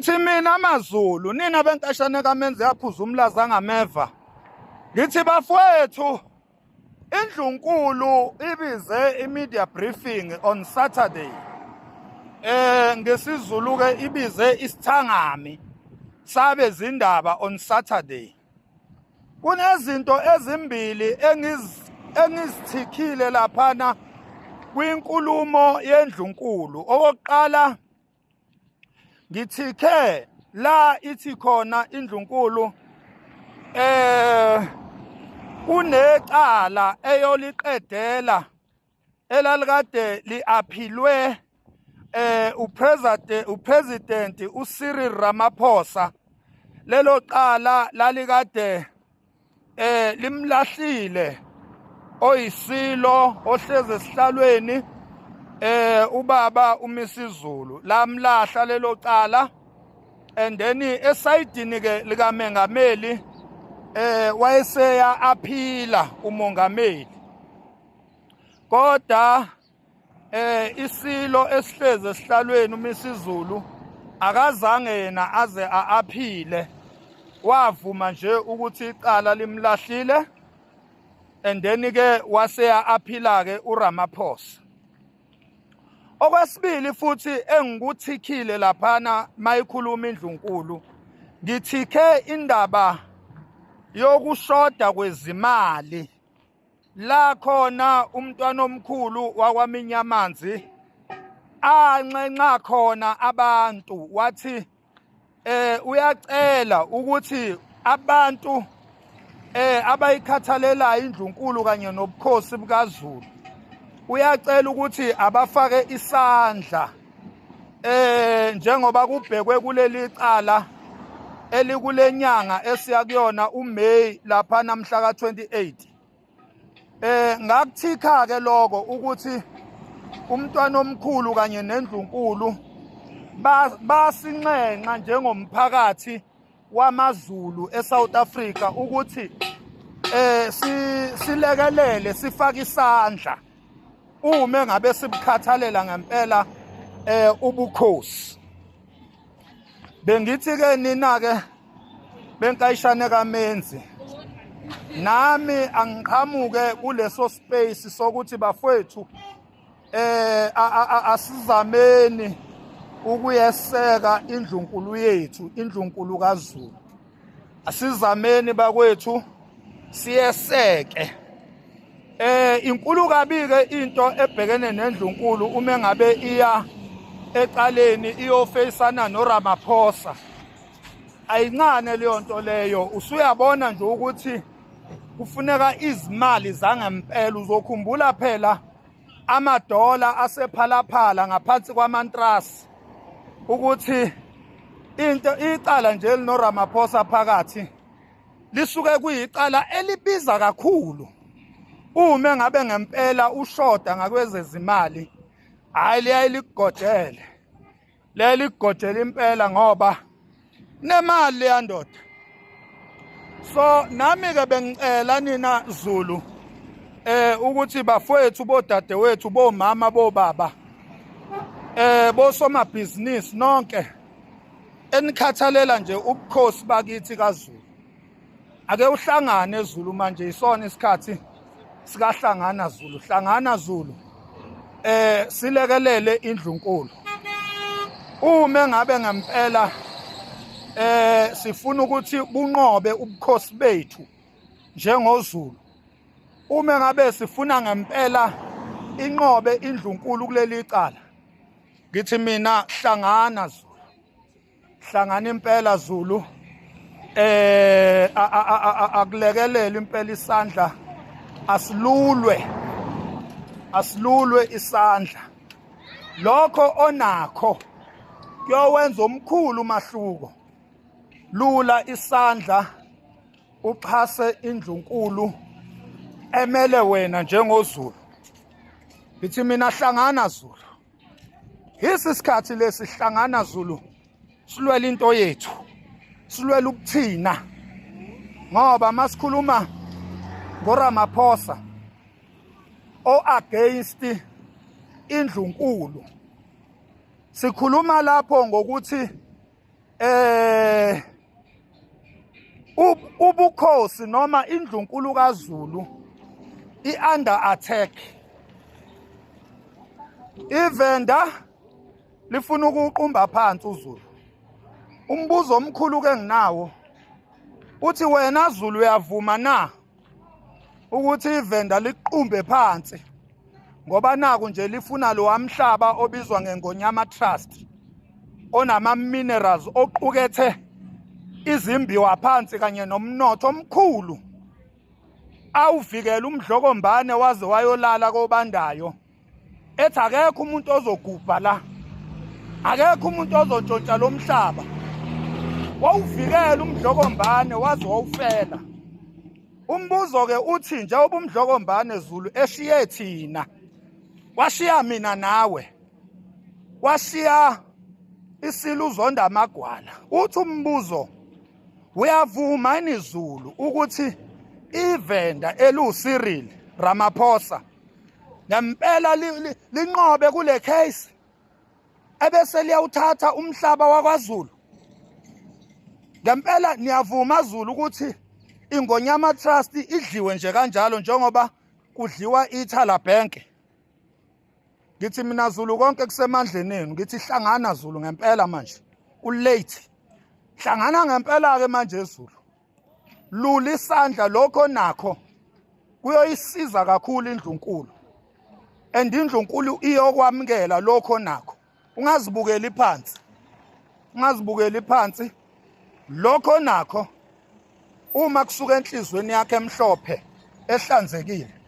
Ngithi mina amaZulu nina benkashane kaMenzi yaphuza umlazi angameva. Ngithi bafowethu iNdlunkulu ibize i-media briefing on Saturday. NgesiZulu ke ibize isithangami sabe zindaba on Saturday. Kunezinto ezimbili engizithikhile laphana kwinkulumo yeNdlunkulu. Okokuqala ngithikhe la ithi khona iNdlunkulu kunecala eyoliqedela elalikade liaphilwe upresident uCyril Ramaphosa. Lelo qala lalikade limlahlile oyisilo ohleze esihlalweni ubaba uMisizulu lamlahla lelo qala, and then esayidini ke likaMengameli wayeseya aphila umongameli, kodwa isilo esihleze esihlalweni uMisizulu akazange yena aze aphile, wavuma nje ukuthi iqala limlahlile, and then ke waseya aphila ke uRamaphosa. Okwesibili futhi engikuthikhile laphana mayikhuluma iNdlunkulu, ngithikhe indaba yokushoda kwezimali la khona umntwana omkhulu wakwaMinyamanzi ancenca khona abantu, wathi uyacela ukuthi abantu abayikhathalelayo iNdlunkulu kanye nobukhosi bukaZulu, uyacela ukuthi abafake isandla njengoba kubhekwe kuleli cala elikulenyanga esiya kuyona uMay lapha namhla ka-28. Ngakuthikha ke lokho ukuthi umntwana omkhulu kanye neNdlunkulu basincenca njengomphakathi wamaZulu eSouth Africa ukuthi silekelele, sifake isandla uma ngabe sibukhathalela ngempela ubukhosi. Bengithi ke nina ke benkayishane kaMenzi, nami angiqhamuke kuleso space sokuthi bafowethu asizameni ukuyeseka iNdlunkulu yethu, iNdlunkulu kaZulu. Asizameni bakwethu siyeseke. Inkulu kabi ke into ebhekene neNdlunkulu uma ngabe iya eqaleni iyofeyisana noRamaphosa. Ayincane leyo nto leyo, usuyabona nje ukuthi kufuneka izimali zangempela. Uzokhumbula phela amadola asephalaphala ngaphansi kwamantrasi ukuthi icala nje linoRamaphosa phakathi lisuke kuyiqala elibiza kakhulu. Uma ngabe ngempela ushoda ngakwezezimali, hayi liyayiligodele, liyaligodela impela ngoba nemali leyandoda. So nami ke bengicela nina Zulu ukuthi bafowethu, bodadewethu, bomama, bobaba, bosomabhizinisi nonke enikhathalela nje ubukhosi bakithi kaZulu, ake uhlangane Zulu manje, isona isikhathi sikahlangana Zulu. Hlangana Zulu silekelele iNdlunkulu. Uma ngabe ngempela sifuna ukuthi bunqobe ubukhosi bethu njengoZulu, uma ngabe sifuna ngempela inqobe iNdlunkulu kuleli cala, ngithi mina hlangana Zulu, hlangana impela Zulu, akulekelele impela isandla, asilulwe isandla. Lokho onakho kuyowenza omkhulu umahluko. Lula isandla uxhase iNdlunkulu emele wena njengoZulu. Ngithi mina hlangana Zulu. Isikhathi lesi hlangana Zulu silwela into yethu, silwela ukuthina, ngoba masikhuluma ngoRamaphosa against iNdlunkulu, sikhuluma lapho ngokuthi ubukhosi noma indlunkulu kaZulu i-under attack. Ivenda lifuna ukuqumba phansi uZulu. Umbuzo omkhulu ke nginawo uthi wena Zulu uyavuma na ukuthi ivenda liqumbe phansi ngoba naku nje lifuna lo wamhlaba obizwa ngeNgonyama Trust onama minerals oqukethe izimbiwa phansi kanye nomnotho omkhulu awuvikela umdlokombane waze wayolala kobandayo ethi akekho umuntu ozogubha la, akekho umuntu ozontshontsha lo mhlaba. Wawuvikela umdlokombane waze wawufela. Umbuzo ke uthi njengoba umdlokombane Zulu eshiye thina, washiya mina nawe, washiya isilo uzonda amagwala. Uthi umbuzo, uyavuma yini Zulu ukuthi ivenda eluCyril Ramaphosa ngempela linqobe kule case ebese liyawuthatha umhlaba wakwaZulu? Ngempela niyavuma Zulu ukuthi iNgonyama Trust idliwe nje kanjalo njengoba kudliwa iThala Bank? Ngithi mina Zulu konke kusemandleni enu, ngithi hlangana Zulu ngempela manje. Ulate. Hlangana ngempela ke manje Zulu. Lula isandla lokho nakho kuyoyisiza kakhulu indlunkulu. And indlunkulu iyokwamukela lokho nakho. Ungazibukeli phansi. Ungazibukeli phansi. Lokho nakho uma kusuka enhlizweni yakhe emhlophe ehlanzekile